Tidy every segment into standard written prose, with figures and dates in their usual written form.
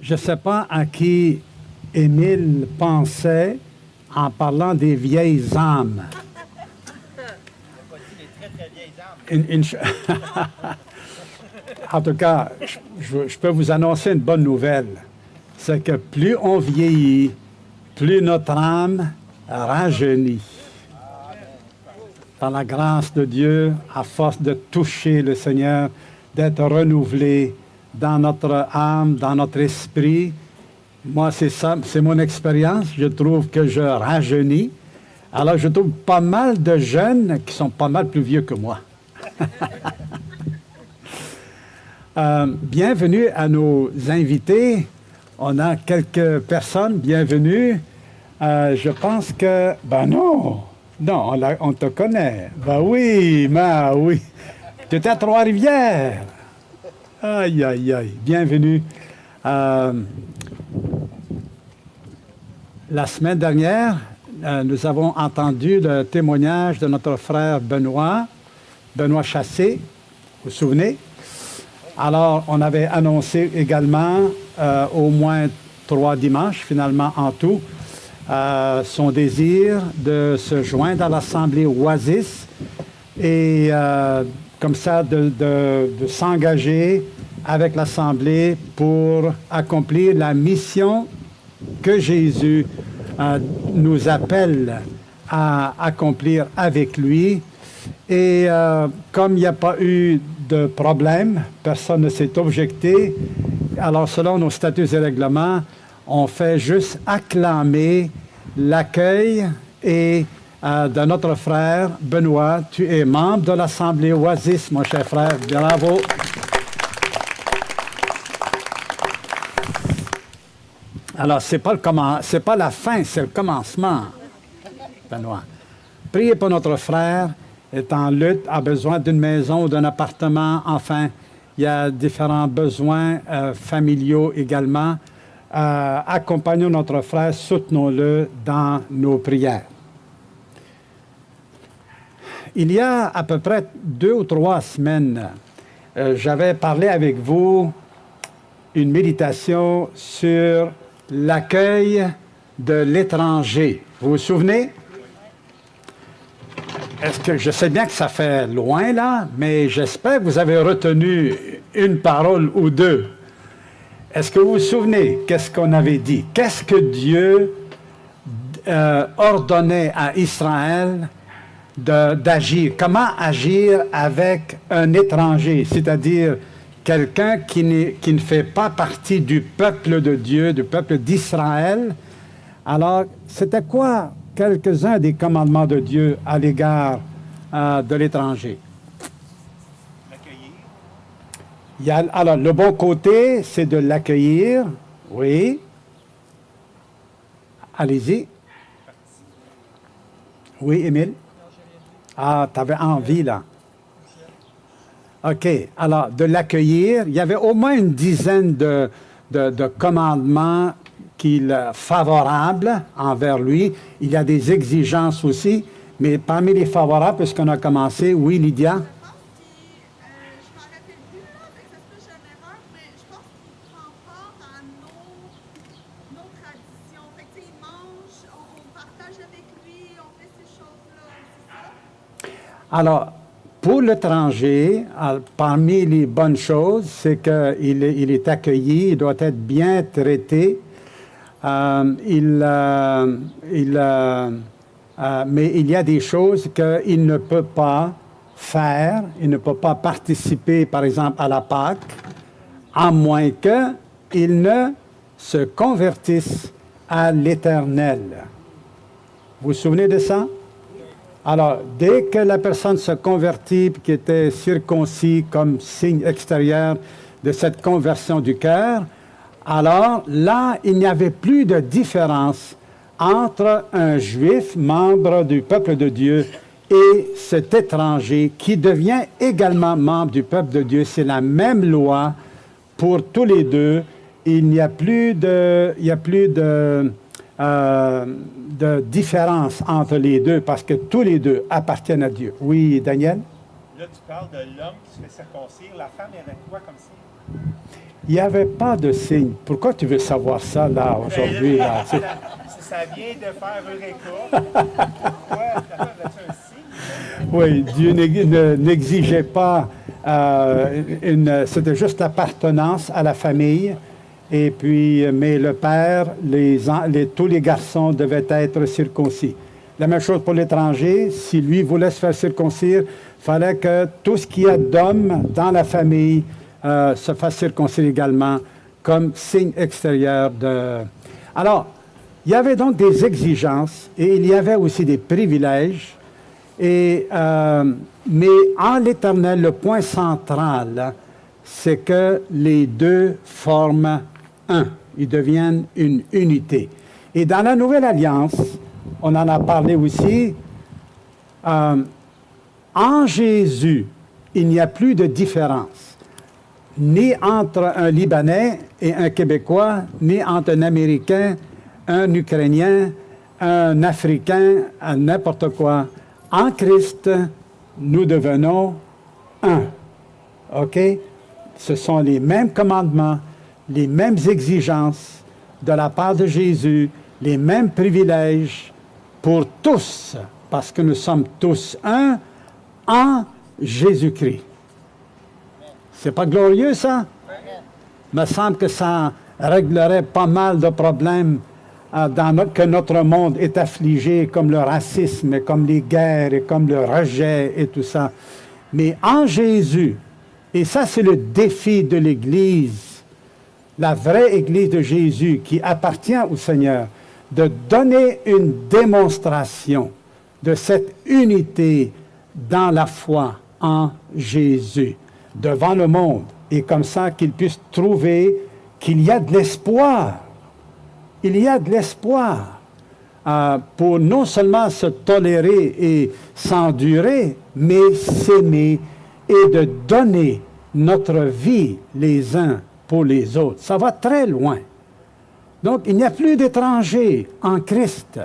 Je ne sais pas à qui Émile pensait en parlant des vieilles âmes. En tout cas, je peux vous annoncer une bonne nouvelle. C'est que plus on vieillit, plus notre âme rajeunit. Par la grâce de Dieu, à force de toucher le Seigneur, d'être renouvelé dans notre âme, dans notre esprit. Moi, c'est ça, c'est mon expérience. Je trouve que je rajeunis. Alors, je trouve pas mal de jeunes qui sont pas mal plus vieux que moi. Bienvenue à nos invités. On a quelques personnes. Bienvenue. Je pense que... Ben non, on te connaît. Ben oui, tu étais à Trois-Rivières. Aïe, aïe, aïe. Bienvenue. La semaine dernière, nous avons entendu le témoignage de notre frère Benoît Chassé. Vous vous souvenez? Alors, on avait annoncé également au moins 3 dimanches, finalement en tout, son désir de se joindre à l'Assemblée Oasis et comme ça de s'engager avec l'Assemblée pour accomplir la mission que Jésus nous appelle à accomplir avec lui. Et comme il n'y a pas eu de problème, personne ne s'est objecté, alors selon nos statuts et règlements, on fait juste acclamer l'accueil et de notre frère Benoît. Tu es membre de l'Assemblée Oasis, mon cher frère. Bravo. Alors, c'est pas la fin, c'est le commencement, Benoît. Priez pour notre frère, est en lutte, a besoin d'une maison ou d'un appartement. Enfin, il y a différents besoins familiaux également. Accompagnons notre frère, soutenons-le dans nos prières. Il y a à peu près 2 ou 3 semaines, j'avais parlé avec vous une méditation sur l'accueil de l'étranger. Vous vous souvenez? Est-ce que je sais bien que ça fait loin, là, mais j'espère que vous avez retenu une parole ou deux. Est-ce que vous vous souvenez qu'est-ce qu'on avait dit? Qu'est-ce que Dieu ordonnait à Israël d'agir? Comment agir avec un étranger, c'est-à-dire quelqu'un qui ne fait pas partie du peuple de Dieu, du peuple d'Israël? Alors, c'était quoi quelques-uns des commandements de Dieu à l'égard de l'étranger? Alors, le bon côté, c'est de l'accueillir. Oui. Allez-y. Oui, Émile? Ah, tu avais envie, là. OK. Alors, de l'accueillir, il y avait au moins une dizaine de commandements favorables envers lui. Il y a des exigences aussi, mais parmi les favorables, puisqu'on a commencé, oui, Lydia? Alors, pour l'étranger, parmi les bonnes choses, c'est qu'il est accueilli, il doit être bien traité. Mais il y a des choses qu'il ne peut pas faire, il ne peut pas participer, par exemple, à la Pâque, à moins qu'il ne se convertisse à l'Éternel. Vous vous souvenez de ça? Alors, dès que la personne se convertit, qui était circoncis comme signe extérieur de cette conversion du cœur, alors là, il n'y avait plus de différence entre un juif, membre du peuple de Dieu, et cet étranger qui devient également membre du peuple de Dieu. C'est la même loi pour tous les deux. Il n'y a plus de différence entre les deux parce que tous les deux appartiennent à Dieu. Oui, Daniel? Là, tu parles de l'homme qui se fait circoncire. La femme, elle avait quoi comme ça? Il n'y avait pas de signe. Pourquoi tu veux savoir ça, là, aujourd'hui? Là? Ça vient de faire Eureka. Pourquoi? As-tu un signe? Oui, Dieu n'exigeait pas c'était juste l'appartenance à la famille. Et puis, mais le père, tous les garçons devaient être circoncis. La même chose pour l'étranger. Si lui voulait se faire circoncire, il fallait que tout ce qu'il y a d'homme dans la famille se fasse circoncire également comme signe extérieur de... Alors, il y avait donc des exigences et il y avait aussi des privilèges. Mais en l'Éternel, le point central, c'est que les deux forment un. Ils deviennent une unité. Et dans la Nouvelle Alliance, on en a parlé aussi, en Jésus, il n'y a plus de différence, ni entre un Libanais et un Québécois, ni entre un Américain, un Ukrainien, un Africain, n'importe quoi. En Christ, nous devenons un. OK? Ce sont les mêmes commandements, les mêmes exigences de la part de Jésus, les mêmes privilèges pour tous, parce que nous sommes tous un en Jésus-Christ. C'est pas glorieux, ça? Il me semble que ça réglerait pas mal de problèmes que notre monde est affligé, comme le racisme, et comme les guerres, et comme le rejet, et tout ça. Mais en Jésus, et ça c'est le défi de l'Église, la vraie Église de Jésus qui appartient au Seigneur, de donner une démonstration de cette unité dans la foi en Jésus, devant le monde, et comme ça qu'ils puissent trouver qu'il y a de l'espoir. Il y a de l'espoir pour non seulement se tolérer et s'endurer, mais s'aimer et de donner notre vie les uns pour les autres. Ça va très loin. Donc, il n'y a plus d'étrangers en Christ.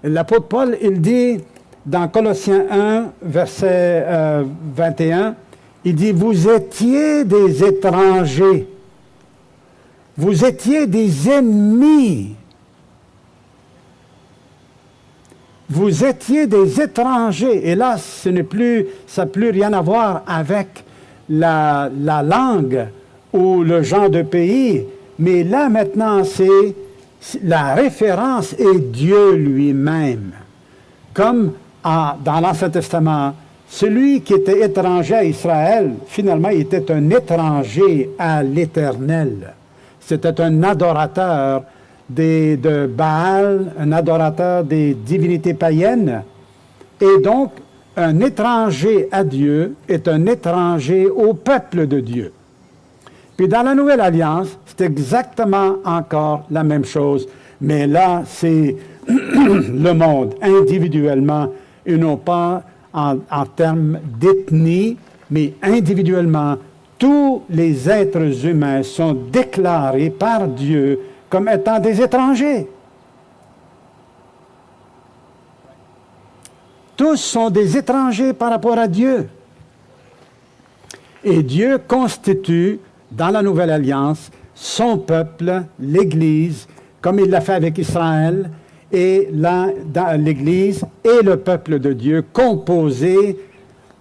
L'apôtre Paul, il dit dans Colossiens 1, verset 21, il dit « Vous étiez des étrangers. Vous étiez des ennemis. Vous étiez des étrangers. » Et là, ça n'a plus rien à voir avec la langue ou le genre de pays. Mais là, maintenant, la référence est Dieu lui-même. Comme dans l'Ancien Testament, celui qui était étranger à Israël, finalement, il était un étranger à l'Éternel. C'était un adorateur de Baal, un adorateur des divinités païennes. Et donc, un étranger à Dieu est un étranger au peuple de Dieu. Puis dans la Nouvelle Alliance, c'est exactement encore la même chose. Mais là, c'est le monde individuellement, et non pas en termes d'ethnie, mais individuellement. Tous les êtres humains sont déclarés par Dieu comme étant des étrangers. Tous sont des étrangers par rapport à Dieu. Et Dieu constitue, dans la Nouvelle Alliance, son peuple, l'Église, comme il l'a fait avec Israël, et dans l'Église et le peuple de Dieu, composé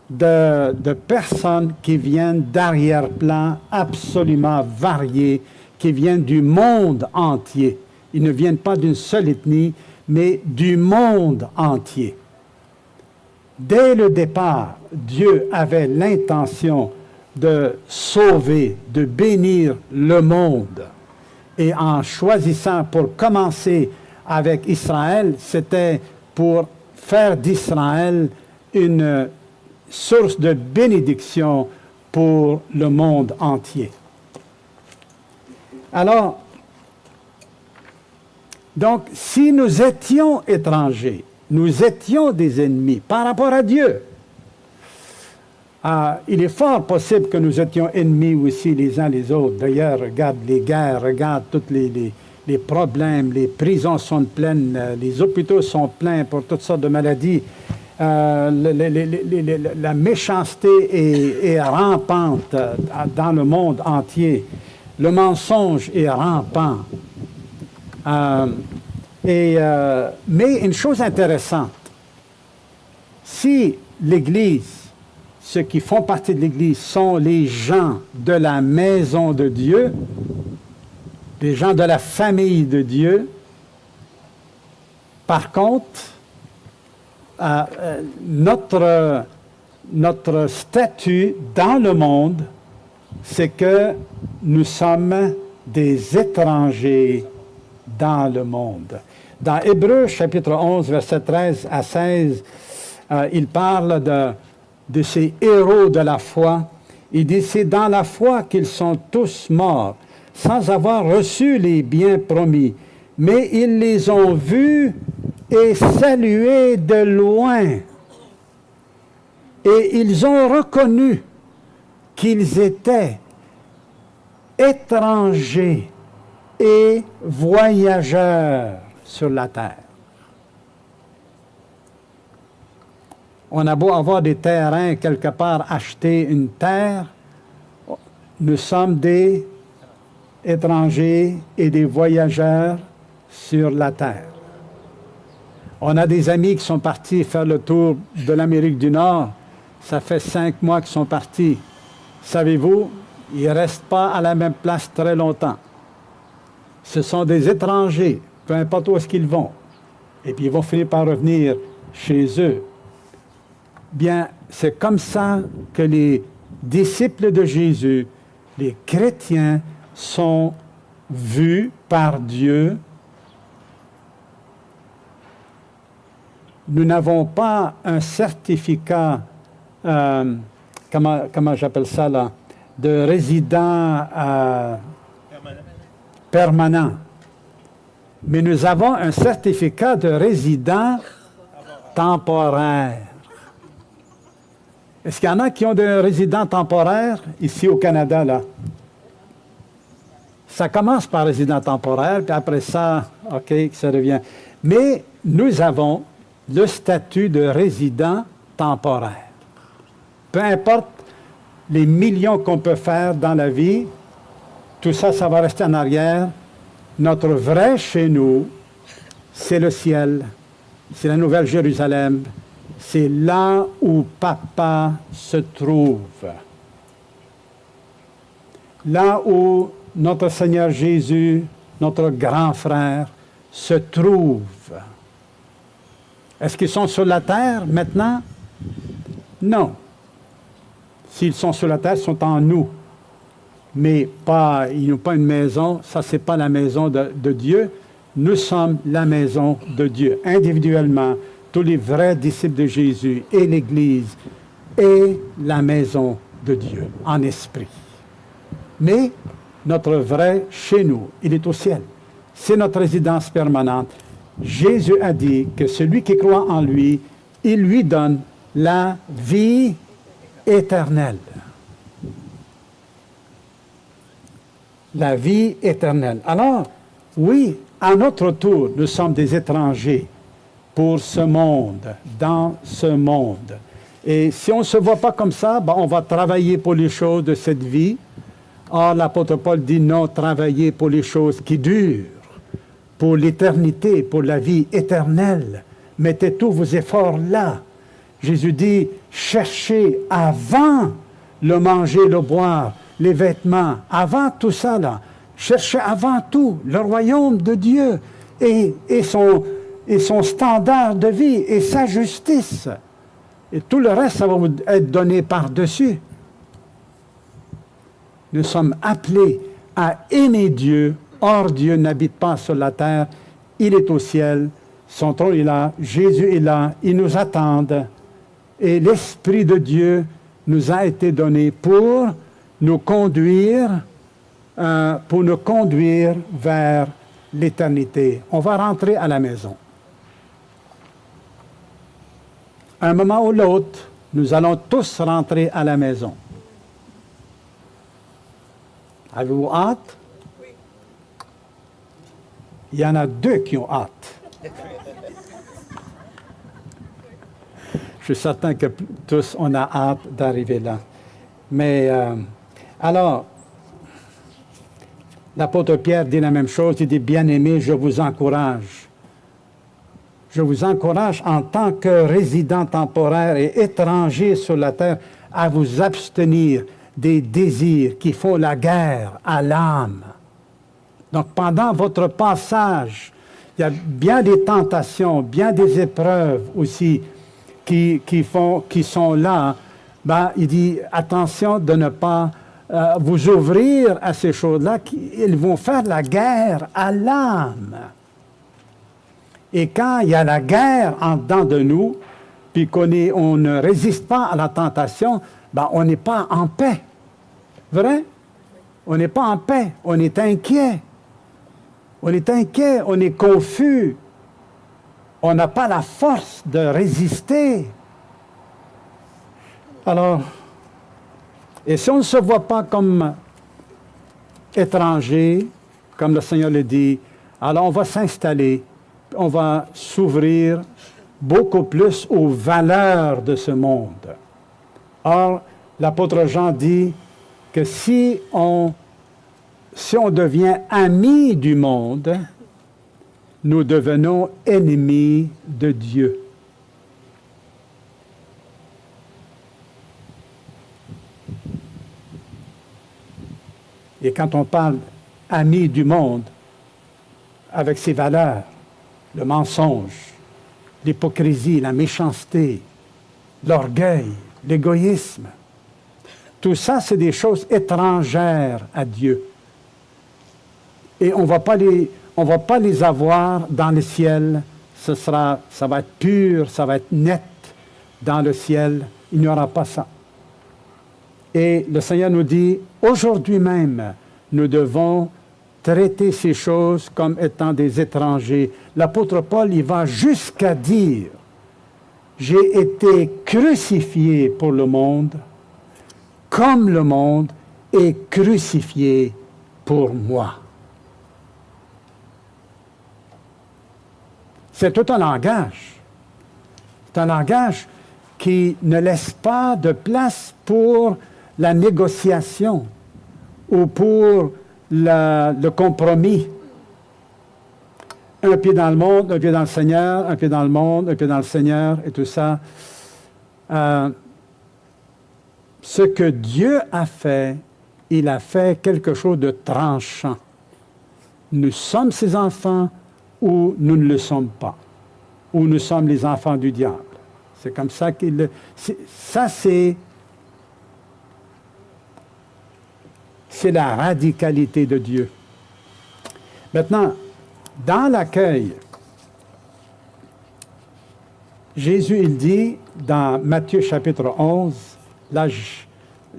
de personnes qui viennent d'arrière-plan absolument variés, qui viennent du monde entier. Ils ne viennent pas d'une seule ethnie, mais du monde entier. Dès le départ, Dieu avait l'intention de sauver, de bénir le monde. Et en choisissant pour commencer avec Israël, c'était pour faire d'Israël une source de bénédiction pour le monde entier. Alors, donc, si nous étions étrangers, nous étions des ennemis par rapport à Dieu, il est fort possible que nous étions ennemis aussi les uns les autres. D'ailleurs, regarde les guerres, regarde tous les problèmes, les prisons sont pleines, les hôpitaux sont pleins pour toutes sortes de maladies. La méchanceté est rampante dans le monde entier. le mensonge est rampant. Mais une chose intéressante, si l'Église, ceux qui font partie de l'Église sont les gens de la maison de Dieu, les gens de la famille de Dieu, par contre, notre statut dans le monde, c'est que nous sommes des étrangers dans le monde. Dans Hébreux, chapitre 11, versets 13 à 16, il parle de ces héros de la foi. Il dit, c'est dans la foi qu'ils sont tous morts, sans avoir reçu les biens promis, mais ils les ont vus et salués de loin. Et ils ont reconnu qu'ils étaient étrangers et voyageurs sur la terre. On a beau avoir des terrains quelque part, acheter une terre, nous sommes des étrangers et des voyageurs sur la terre. On a des amis qui sont partis faire le tour de l'Amérique du Nord. Ça fait 5 mois qu'ils sont partis. Savez-vous, ils ne restent pas à la même place très longtemps. Ce sont des étrangers, peu importe où est-ce qu'ils vont. Et puis ils vont finir par revenir chez eux. Bien, c'est comme ça que les disciples de Jésus, les chrétiens, sont vus par Dieu. Nous n'avons pas un certificat, comment j'appelle ça là, de résident permanent. Mais nous avons un certificat de résident temporaire. Est-ce qu'il y en a qui ont des résidents temporaires ici au Canada, là? Ça commence par résident temporaire, puis après ça, OK, ça devient. Mais nous avons le statut de résident temporaire. Peu importe les millions qu'on peut faire dans la vie, tout ça, ça va rester en arrière. Notre vrai chez nous, c'est le ciel, c'est la Nouvelle Jérusalem, c'est là où Papa se trouve. Là où notre Seigneur Jésus, notre grand frère, se trouve. Est-ce qu'ils sont sur la terre maintenant? Non. S'ils sont sur la terre, ils sont en nous. Mais ils n'ont pas une maison, ça c'est pas la maison de Dieu. Nous sommes la maison de Dieu, individuellement. Tous les vrais disciples de Jésus et l'Église et la maison de Dieu, en esprit. Mais notre vrai chez nous, il est au ciel. C'est notre résidence permanente. Jésus a dit que celui qui croit en lui, il lui donne la vie éternelle. La vie éternelle. Alors, oui, à notre tour, nous sommes des étrangers pour ce monde, dans ce monde. Et si on ne se voit pas comme ça, on va travailler pour les choses de cette vie. Or, l'apôtre Paul dit non, travailler pour les choses qui durent, pour l'éternité, pour la vie éternelle. Mettez tous vos efforts là. Jésus dit, cherchez avant le manger, le boire, les vêtements, avant tout ça là. Cherchez avant tout le royaume de Dieu et son standard de vie et sa justice. Et tout le reste, ça va vous être donné par-dessus. Nous sommes appelés à aimer Dieu. Or, Dieu n'habite pas sur la terre. Il est au ciel. Son trône est là. Jésus est là. Il nous attend. Et l'Esprit de Dieu nous a été donné pour nous conduire vers l'éternité. On va rentrer à la maison. À un moment ou l'autre, nous allons tous rentrer à la maison. Avez-vous hâte? Oui. Il y en a 2 qui ont hâte. Je suis certain que tous, on a hâte d'arriver là. Mais, alors, L'apôtre Pierre dit la même chose, il dit, bien-aimés, je vous encourage. Je vous encourage en tant que résident temporaire et étranger sur la terre à vous abstenir des désirs qui font la guerre à l'âme. Donc pendant votre passage, il y a bien des tentations, bien des épreuves aussi qui sont là. Ben, il dit, attention de ne pas vous ouvrir à ces choses-là, ils vont faire la guerre à l'âme. Et quand il y a la guerre en dedans de nous, puis on ne résiste pas à la tentation, ben on n'est pas en paix. Vrai? On n'est pas en paix, on est inquiet. On est inquiet, on est confus. On n'a pas la force de résister. Alors, et si on ne se voit pas comme étranger, comme le Seigneur le dit, alors on va s'installer, on va s'ouvrir beaucoup plus aux valeurs de ce monde. Or, l'apôtre Jean dit que si on devient amis du monde, nous devenons ennemis de Dieu. Et quand on parle amis du monde, avec ses valeurs, le mensonge, l'hypocrisie, la méchanceté, l'orgueil, l'égoïsme, tout ça, c'est des choses étrangères à Dieu. Et on ne va pas les avoir dans le ciel. Ça va être pur, ça va être net dans le ciel. Il n'y aura pas ça. Et le Seigneur nous dit, aujourd'hui même, nous devons traiter ces choses comme étant des étrangers. L'apôtre Paul, il va jusqu'à dire, j'ai été crucifié pour le monde, comme le monde est crucifié pour moi. C'est tout un langage. C'est un langage qui ne laisse pas de place pour la négociation ou pour le compromis. Un pied dans le monde, un pied dans le Seigneur, un pied dans le monde, un pied dans le Seigneur, et tout ça. Ce que Dieu a fait, il a fait quelque chose de tranchant. Nous sommes ses enfants ou nous ne le sommes pas, ou nous sommes les enfants du diable. C'est comme ça qu'il... C'est la radicalité de Dieu. Maintenant, dans l'accueil, Jésus, il dit, dans Matthieu chapitre 11, là,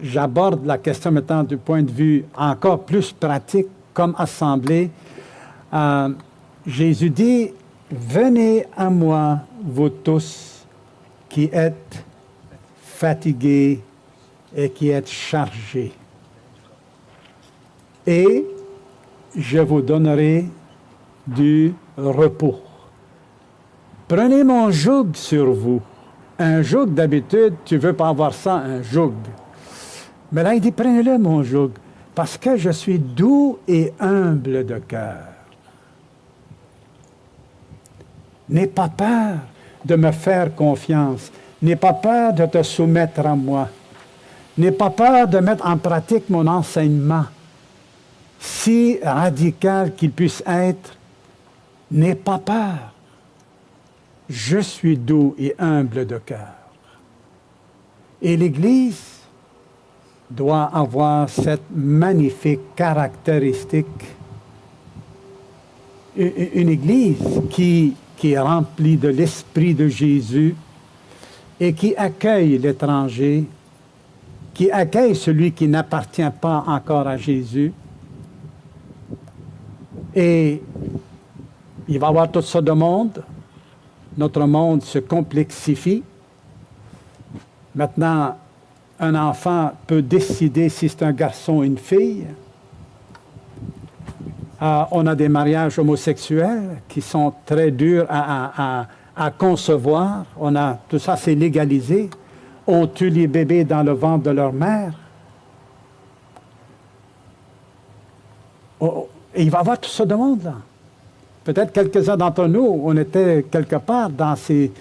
j'aborde la question maintenant du point de vue encore plus pratique, comme assemblée. Jésus dit, « Venez à moi, vous tous qui êtes fatigués et qui êtes chargés. Et je vous donnerai du repos. Prenez mon joug sur vous. » Un joug, d'habitude, tu ne veux pas avoir ça, un joug. Mais là, il dit, prenez-le, mon joug, parce que je suis doux et humble de cœur. N'aie pas peur de me faire confiance. N'aie pas peur de te soumettre à moi. N'aie pas peur de mettre en pratique mon enseignement. Si radical qu'il puisse être, n'aie pas peur. Je suis doux et humble de cœur. Et l'Église doit avoir cette magnifique caractéristique. Une Église qui est remplie de l'Esprit de Jésus et qui accueille l'étranger, qui accueille celui qui n'appartient pas encore à Jésus. Et il va y avoir tout ça de monde. Notre monde se complexifie. Maintenant, un enfant peut décider si c'est un garçon ou une fille. On a des mariages homosexuels qui sont très durs à concevoir. Tout ça, c'est légalisé. On tue les bébés dans le ventre de leur mère. Et il va y avoir tout ce de monde là. Peut-être quelques-uns d'entre nous, on était quelque part dans ces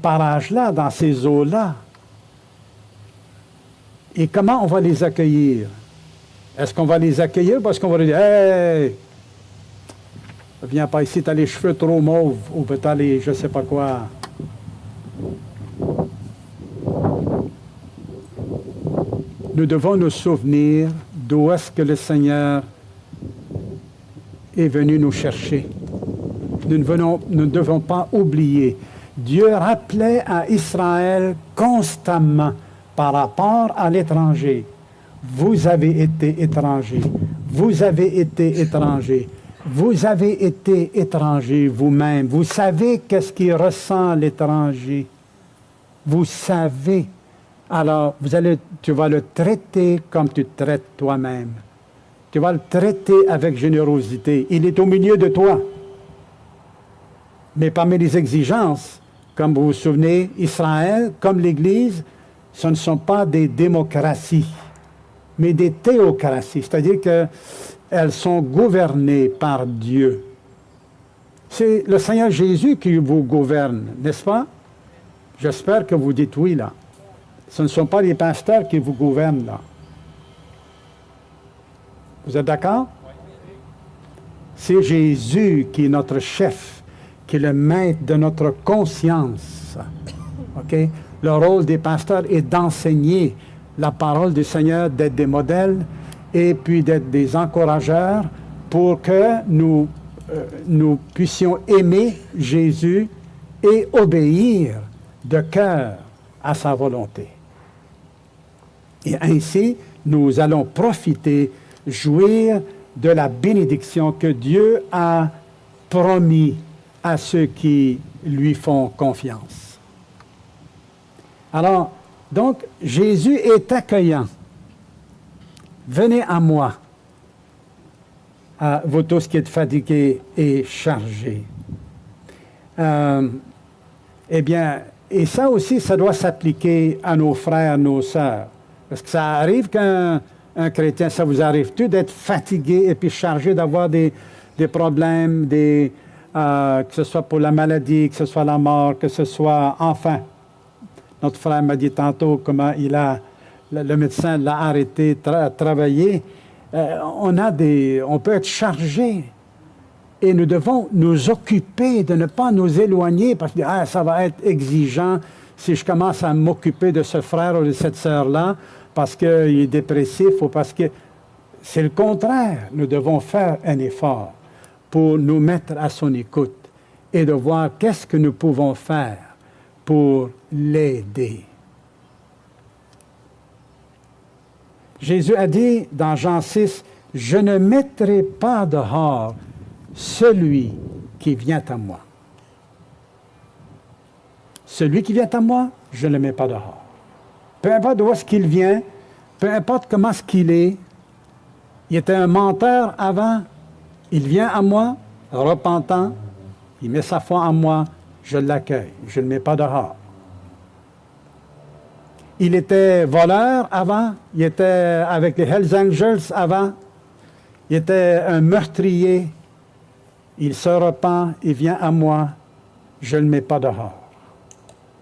parages-là, dans ces eaux-là. Et comment on va les accueillir? Est-ce qu'on va les accueillir parce qu'on va leur dire « Hey, viens pas ici, t'as les cheveux trop mauves ou t'as les je sais pas quoi. » Nous devons nous souvenir d'où est-ce que le Seigneur est venu nous chercher. Nous ne devons pas oublier. Dieu rappelait à Israël constamment par rapport à l'étranger. Vous avez été étrangers. Vous avez été étrangers. Vous avez été étrangers vous-même. Vous savez qu'est-ce qui ressent l'étranger. Vous savez. Alors, tu vas le traiter comme tu te traites toi-même. Tu vas le traiter avec générosité. Il est au milieu de toi. Mais parmi les exigences, comme vous vous souvenez, Israël, comme l'Église, ce ne sont pas des démocraties, mais des théocraties, c'est-à-dire qu'elles sont gouvernées par Dieu. C'est le Seigneur Jésus qui vous gouverne, n'est-ce pas? J'espère que vous dites oui, là. Ce ne sont pas les pasteurs qui vous gouvernent, là. Vous êtes d'accord? C'est Jésus qui est notre chef, qui est le maître de notre conscience. OK? Le rôle des pasteurs est d'enseigner la parole du Seigneur, d'être des modèles et puis d'être des encourageurs pour que nous puissions aimer Jésus et obéir de cœur à sa volonté. Et ainsi, nous allons profiter, jouir de la bénédiction que Dieu a promis à ceux qui lui font confiance. Alors, donc, Jésus est accueillant. Venez à moi, à vous tous qui êtes fatigués et chargés. Eh bien, et ça aussi, ça doit s'appliquer à nos frères, nos sœurs. Parce que ça arrive qu'un chrétien, ça vous arrive-tu d'être fatigué et puis chargé d'avoir des problèmes, que ce soit pour la maladie, que ce soit la mort, que ce soit, enfin, notre frère m'a dit tantôt comment le médecin l'a arrêté de travailler. On peut être chargé et nous devons nous occuper de ne pas nous éloigner parce que ça va être exigeant si je commence à m'occuper de ce frère ou de cette sœur-là parce qu'il est dépressif ou parce que c'est le contraire. Nous devons faire un effort pour nous mettre à son écoute et de voir qu'est-ce que nous pouvons faire pour l'aider. Jésus a dit dans Jean 6, « Je ne mettrai pas dehors celui qui vient à moi. » Celui qui vient à moi, je ne le mets pas dehors. Peu importe d'où est-ce qu'il vient, peu importe comment est-ce qu'il est, il était un menteur avant, il vient à moi, repentant, il met sa foi en moi, je l'accueille, je ne le mets pas dehors. Il était voleur avant, il était avec les Hells Angels avant, il était un meurtrier, il se repent, il vient à moi, je ne le mets pas dehors.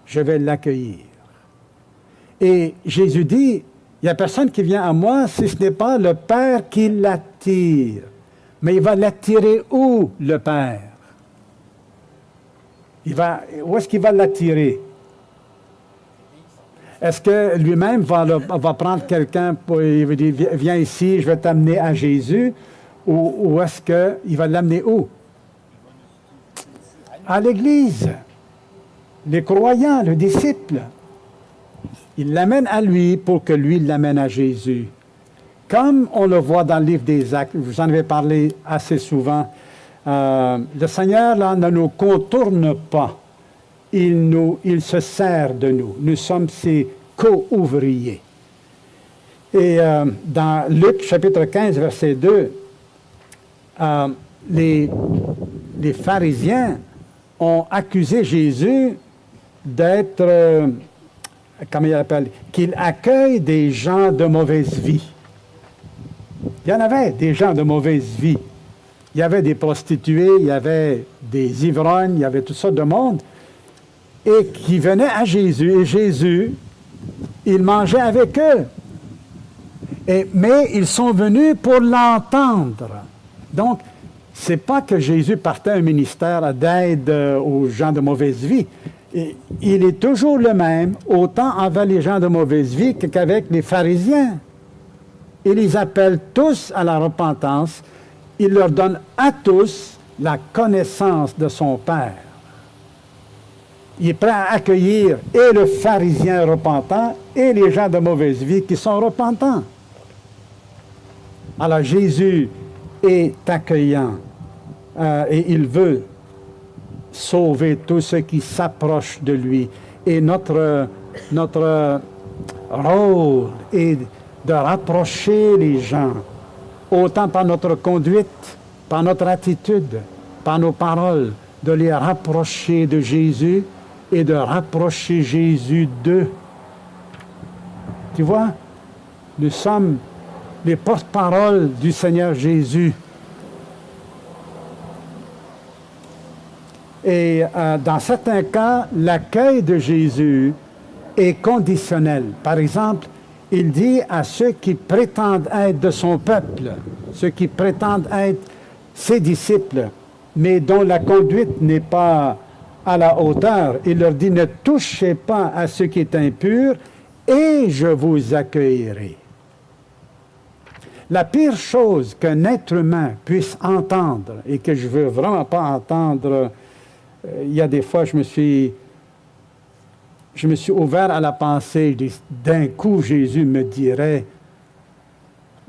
Je vais l'accueillir. Et Jésus dit, il n'y a personne qui vient à moi si ce n'est pas le Père qui l'attire. Mais il va l'attirer où, le Père? Où est-ce qu'il va l'attirer? Est-ce que lui-même va prendre quelqu'un pour il va dire, viens ici, je vais t'amener à Jésus? Ou est-ce qu'il va l'amener où? À l'Église. Les croyants, le disciple. Il l'amène à lui pour que lui l'amène à Jésus. Comme on le voit dans le livre des Actes, je vous en avais parlé assez souvent, le Seigneur là, ne nous contourne pas. Il se sert de nous. Nous sommes ses co-ouvriers. Et dans Luc chapitre 15, verset 2, les pharisiens ont accusé Jésus d'être, comment il appelle, qu'il accueille des gens de mauvaise vie. y en avait des gens de mauvaise vie. Il y avait des prostituées, il y avait des ivrognes, il y avait toutes sortes de monde, et qui venaient à Jésus. Et Jésus, il mangeait avec eux. Mais ils sont venus pour l'entendre. Donc, ce n'est pas que Jésus partait un ministère d'aide aux gens de mauvaise vie. Il est toujours le même, autant envers les gens de mauvaise vie qu'avec les pharisiens. Il les appelle tous à la repentance. Il leur donne à tous la connaissance de son Père. Il est prêt à accueillir et le pharisien repentant et les gens de mauvaise vie qui sont repentants. Alors Jésus est accueillant et il veut sauver tous ceux qui s'approchent de lui. Et notre rôle est de rapprocher les gens, autant par notre conduite, par notre attitude, par nos paroles, de les rapprocher de Jésus et de rapprocher Jésus d'eux. Tu vois, nous sommes les porte-paroles du Seigneur Jésus. Et dans certains cas, l'accueil de Jésus est conditionnel. Par exemple, il dit à ceux qui prétendent être de son peuple, ceux qui prétendent être ses disciples, mais dont la conduite n'est pas à la hauteur, il leur dit, ne touchez pas à ce qui est impur et je vous accueillerai. La pire chose qu'un être humain puisse entendre, et que je ne veux vraiment pas entendre, il y a des fois, je me suis ouvert à la pensée, d'un coup, Jésus me dirait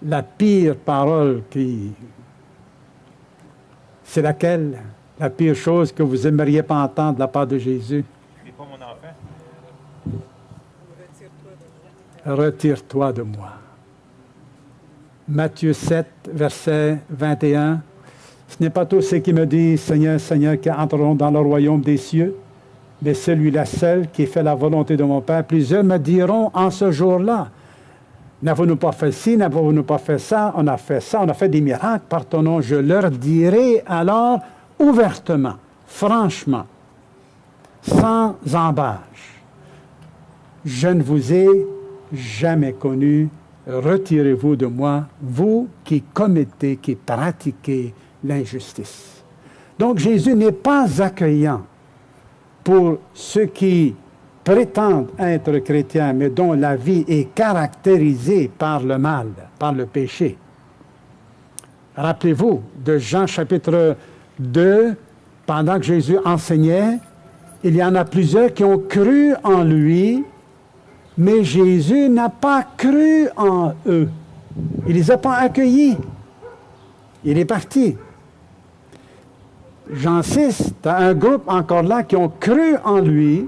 la pire parole c'est laquelle? La pire chose que vous aimeriez pas entendre de la part de Jésus? N'es pas mon enfant. Retire-toi de moi. Matthieu 7, verset 21. Ce n'est pas tous ceux qui me disent Seigneur, Seigneur, qui entreront dans le royaume des cieux, mais celui-là seul qui fait la volonté de mon Père. Plusieurs me diront en ce jour-là, n'avons-nous pas fait ci, n'avons-nous pas fait ça, on a fait des miracles par ton nom. Je leur dirai alors ouvertement, franchement, sans embâche, je ne vous ai jamais connu, retirez-vous de moi, vous qui commettez, qui pratiquez l'injustice. Donc Jésus n'est pas accueillant pour ceux qui prétendent être chrétiens, mais dont la vie est caractérisée par le mal, par le péché. Rappelez-vous de Jean chapitre 2, pendant que Jésus enseignait, il y en a plusieurs qui ont cru en lui, mais Jésus n'a pas cru en eux. Il ne les a pas accueillis. Il est parti. Jean 6, tu as un groupe encore là qui ont cru en lui.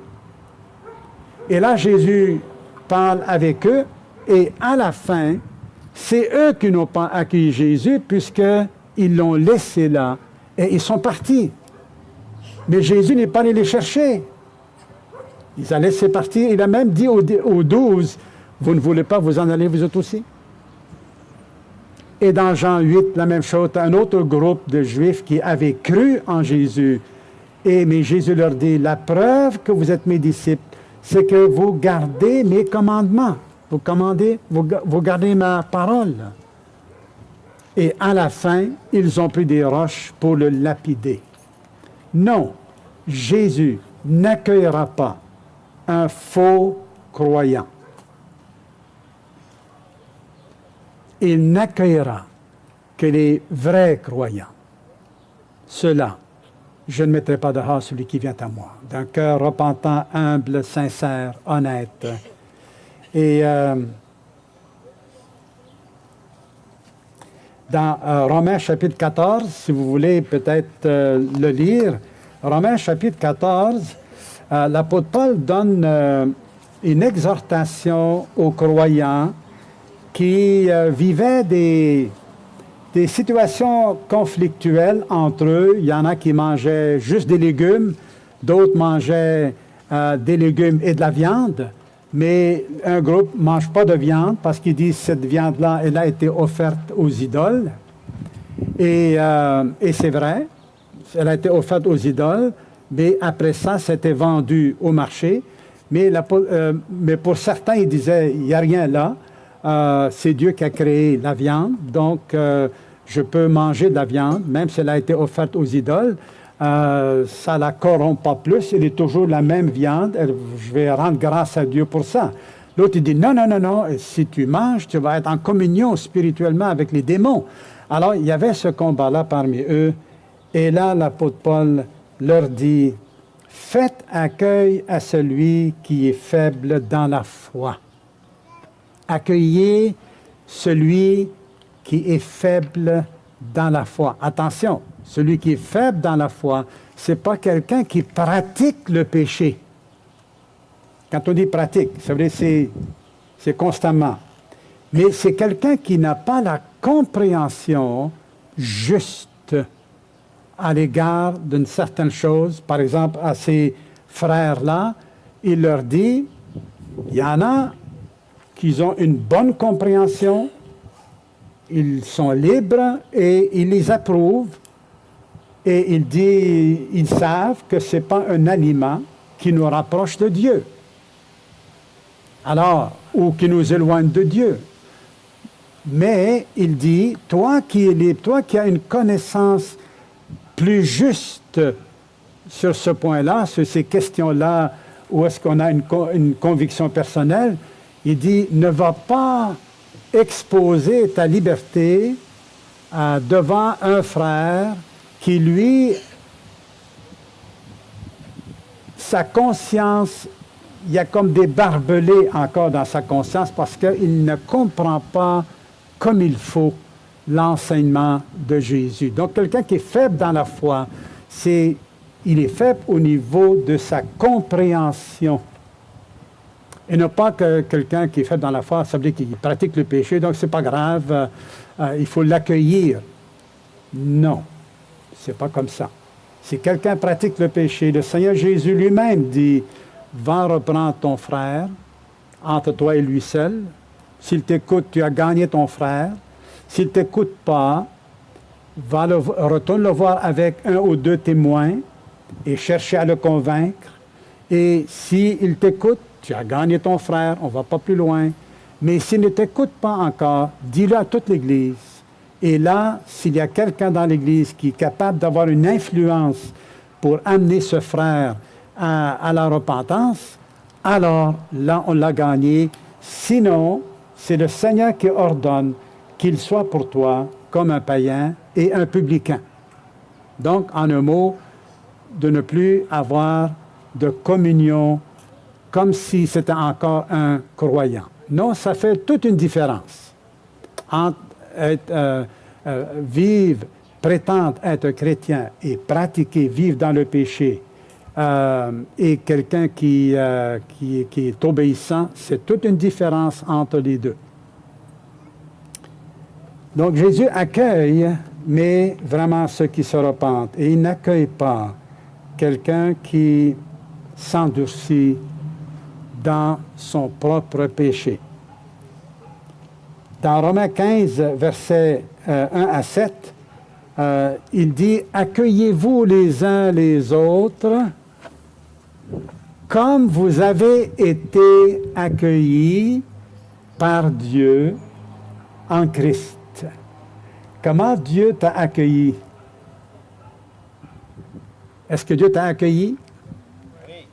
Et là, Jésus parle avec eux. Et à la fin, c'est eux qui n'ont pas accueilli Jésus puisqu'ils l'ont laissé là. Et ils sont partis. Mais Jésus n'est pas allé les chercher. Il les a laissés partir. Il a même dit aux 12, vous ne voulez pas vous en aller vous autres aussi? Et dans Jean 8, la même chose, un autre groupe de Juifs qui avaient cru en Jésus. Mais Jésus leur dit, la preuve que vous êtes mes disciples, c'est que vous gardez mes commandements. Vous gardez ma parole. Et à la fin, ils ont pris des roches pour le lapider. Non, Jésus n'accueillera pas un faux croyant. Il n'accueillera que les vrais croyants. Ceux-là, je ne mettrai pas dehors celui qui vient à moi, d'un cœur repentant, humble, sincère, honnête. Et dans Romains chapitre 14, si vous voulez peut-être le lire, Romains chapitre 14, l'apôtre Paul donne une exhortation aux croyants qui vivaient des situations conflictuelles entre eux. Il y en a qui mangeaient juste des légumes, d'autres mangeaient des légumes et de la viande, mais un groupe ne mange pas de viande parce qu'ils disent que cette viande-là, elle a été offerte aux idoles. Et c'est vrai, elle a été offerte aux idoles, mais après ça, c'était vendu au marché. Mais pour certains, ils disaient, il n'y a rien là, c'est Dieu qui a créé la viande, donc je peux manger de la viande, même si elle a été offerte aux idoles. Ça ne la corrompt pas plus, elle est toujours la même viande, je vais rendre grâce à Dieu pour ça. L'autre, il dit, non, non, non, non, si tu manges, tu vas être en communion spirituellement avec les démons. Alors, il y avait ce combat-là parmi eux, et là, l'apôtre Paul leur dit, faites accueil à celui qui est faible dans la foi. Accueillez celui qui est faible dans la foi. Attention, celui qui est faible dans la foi, ce n'est pas quelqu'un qui pratique le péché. Quand on dit pratique, c'est vrai, c'est constamment. Mais c'est quelqu'un qui n'a pas la compréhension juste à l'égard d'une certaine chose. Par exemple, à ces frères-là, il leur dit, il y en a qui ont une bonne compréhension, ils sont libres et ils les approuvent. Et il dit, ils savent que ce n'est pas un aliment qui nous rapproche de Dieu. Alors, ou qui nous éloigne de Dieu. Mais il dit, toi qui es libre, toi qui as une connaissance plus juste sur ce point-là, sur ces questions-là, où est-ce qu'on a une conviction personnelle, il dit, ne va pas exposer ta liberté devant un frère qui, lui, sa conscience, il y a comme des barbelés encore dans sa conscience parce qu'il ne comprend pas comme il faut l'enseignement de Jésus. Donc, quelqu'un qui est faible dans la foi, il est faible au niveau de sa compréhension. Et non pas que quelqu'un qui est faible dans la foi, ça veut dire qu'il pratique le péché, donc c'est pas grave, il faut l'accueillir. Non, c'est pas comme ça. Si quelqu'un pratique le péché, le Seigneur Jésus lui-même dit, va reprendre ton frère, entre toi et lui seul. S'il t'écoute, tu as gagné ton frère. S'il ne t'écoute pas, retourne le voir avec un ou deux témoins et chercher à le convaincre. Et s'il t'écoute, tu as gagné ton frère, on ne va pas plus loin. Mais s'il ne t'écoute pas encore, dis-le à toute l'Église. Et là, s'il y a quelqu'un dans l'Église qui est capable d'avoir une influence pour amener ce frère à la repentance, alors là, on l'a gagné. Sinon, c'est le Seigneur qui ordonne qu'il soit pour toi comme un païen et un publicain. Donc, en un mot, de ne plus avoir de communion comme si c'était encore un croyant. Non, ça fait toute une différence entre vivre, prétendre être chrétien et pratiquer, vivre dans le péché, et quelqu'un qui est obéissant, c'est toute une différence entre les deux. Donc Jésus accueille, mais vraiment ceux qui se repentent. Et il n'accueille pas quelqu'un qui s'endurcit dans son propre péché. Dans Romains 15, versets 1 à 7, il dit « Accueillez-vous les uns les autres comme vous avez été accueillis par Dieu en Christ. » Comment Dieu t'a accueilli? Est-ce que Dieu t'a accueilli? Oui.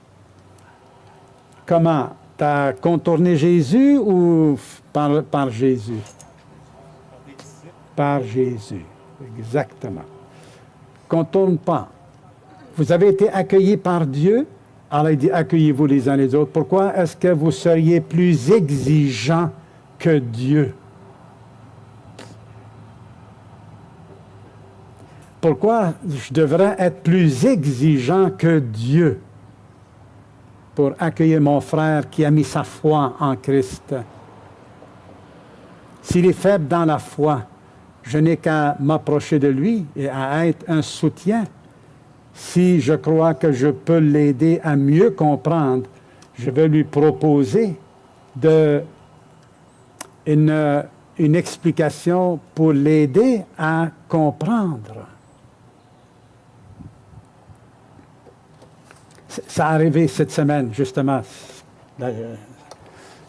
Comment? T'as contourné Jésus ou par Jésus? Par Jésus, exactement. Contourne pas. Vous avez été accueillis par Dieu, alors il dit accueillez-vous les uns les autres. Pourquoi est-ce que vous seriez plus exigeants que Dieu? Pourquoi je devrais être plus exigeant que Dieu pour accueillir mon frère qui a mis sa foi en Christ? S'il est faible dans la foi, je n'ai qu'à m'approcher de lui et à être un soutien. Si je crois que je peux l'aider à mieux comprendre, je vais lui proposer une explication pour l'aider à comprendre. Ça a arrivé cette semaine, justement. Il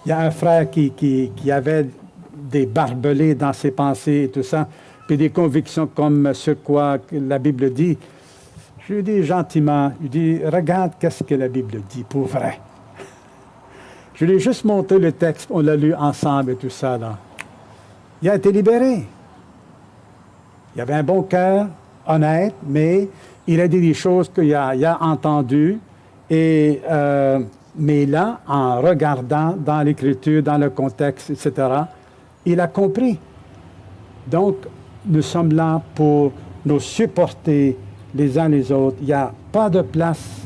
y a un frère qui avait des barbelés dans ses pensées et tout ça, puis des convictions comme sur quoi la Bible dit. Je lui dis gentiment, je lui dis, regarde qu'est-ce que la Bible dit pour vrai. Je lui ai juste montré le texte, on l'a lu ensemble et tout ça, là. Il a été libéré. Il avait un bon cœur, honnête, mais il a dit des choses qu'il a entendues. Mais là, en regardant dans l'Écriture, dans le contexte, etc., il a compris. Donc, nous sommes là pour nous supporter les uns les autres. Il n'y a pas de place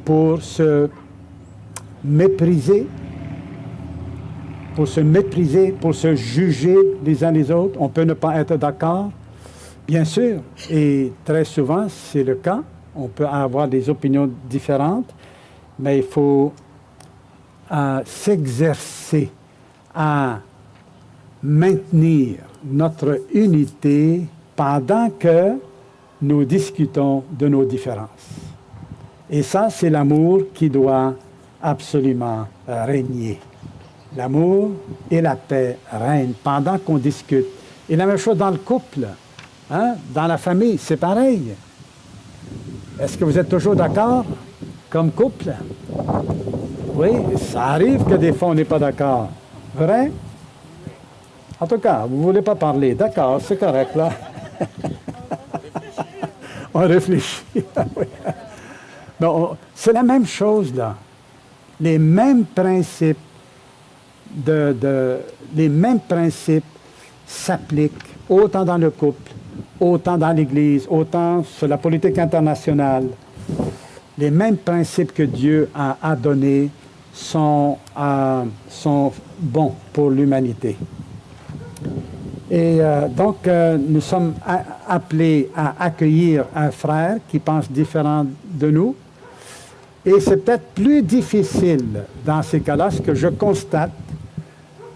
pour se mépriser, pour se juger les uns les autres. On peut ne pas être d'accord, bien sûr, et très souvent, c'est le cas. On peut avoir des opinions différentes, mais il faut s'exercer à maintenir notre unité pendant que nous discutons de nos différences. Et ça, c'est l'amour qui doit absolument régner. L'amour et la paix règnent pendant qu'on discute. Et la même chose dans le couple, hein? Dans la famille, c'est pareil. Est-ce que vous êtes toujours d'accord comme couple? Oui, ça arrive que des fois on n'est pas d'accord. Vrai? En tout cas, vous ne voulez pas parler. D'accord, c'est correct, là. On réfléchit. Bon, c'est la même chose, là. Les mêmes principes les mêmes principes s'appliquent autant dans le couple, autant dans l'Église, autant sur la politique internationale. Les mêmes principes que Dieu a donnés sont bons pour l'humanité. Et donc, nous sommes appelés à accueillir un frère qui pense différent de nous. Et c'est peut-être plus difficile dans ces cas-là, ce que je constate,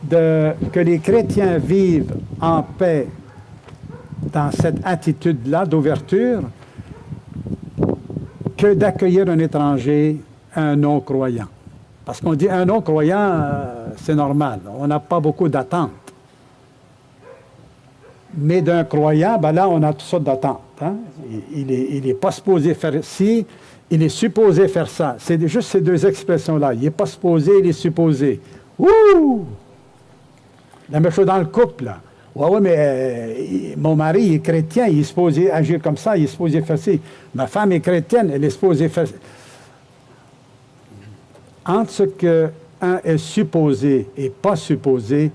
que les chrétiens vivent en paix dans cette attitude-là d'ouverture, que d'accueillir un étranger, un non-croyant. Parce qu'on dit un non-croyant, c'est normal, on n'a pas beaucoup d'attentes. Mais d'un croyant, ben là, on a toutes sortes d'attentes. Hein? Il n'est pas supposé faire ci, il est supposé faire ça. C'est juste ces deux expressions-là. Il n'est pas supposé, il est supposé. Ouh! La même chose dans le couple. Là. Ouais, mais mon mari il est chrétien, il est supposé agir comme ça, il est supposé faire ci. Ma femme est chrétienne, elle est supposée faire... Entre ce qu'un est supposé et pas supposé,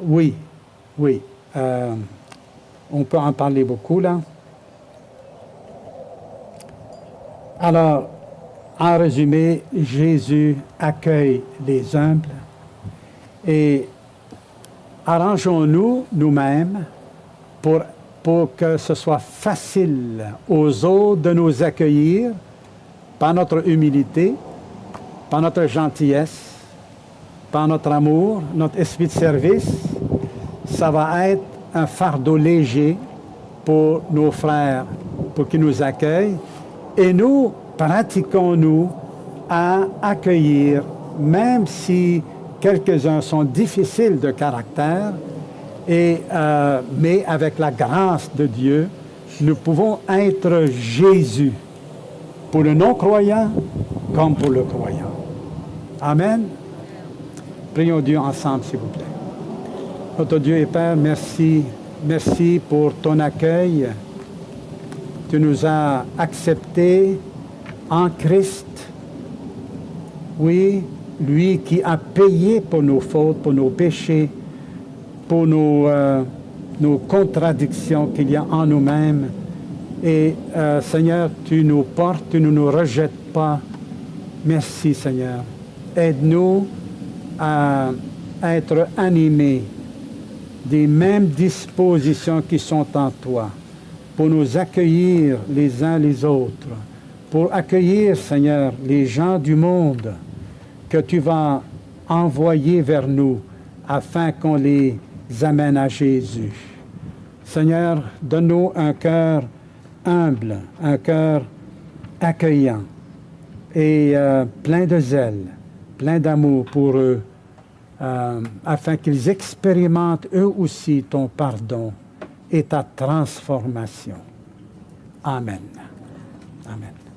oui, on peut en parler beaucoup, là. Alors, en résumé, Jésus accueille les humbles et arrangeons-nous nous-mêmes pour que ce soit facile aux autres de nous accueillir par notre humilité, par notre gentillesse, par notre amour, notre esprit de service. Ça va être un fardeau léger pour nos frères, pour qu'ils nous accueillent. Et nous, pratiquons-nous à accueillir, même si quelques-uns sont difficiles de caractère, mais avec la grâce de Dieu, nous pouvons être Jésus pour le non-croyant comme pour le croyant. Amen. Prions Dieu ensemble, s'il vous plaît. Notre Dieu et Père, merci. Merci pour ton accueil. Tu nous as acceptés en Christ. Oui, lui qui a payé pour nos fautes, pour nos péchés, pour nos contradictions qu'il y a en nous-mêmes. Et Seigneur, tu nous portes, tu ne nous rejettes pas. Merci Seigneur. Aide-nous à être animés des mêmes dispositions qui sont en toi, pour nous accueillir les uns les autres, pour accueillir, Seigneur, les gens du monde que tu vas envoyer vers nous afin qu'on les amène à Jésus. Seigneur, donne-nous un cœur humble, un cœur accueillant et plein de zèle, plein d'amour pour eux, afin qu'ils expérimentent eux aussi ton pardon et ta transformation. Amen. Amen.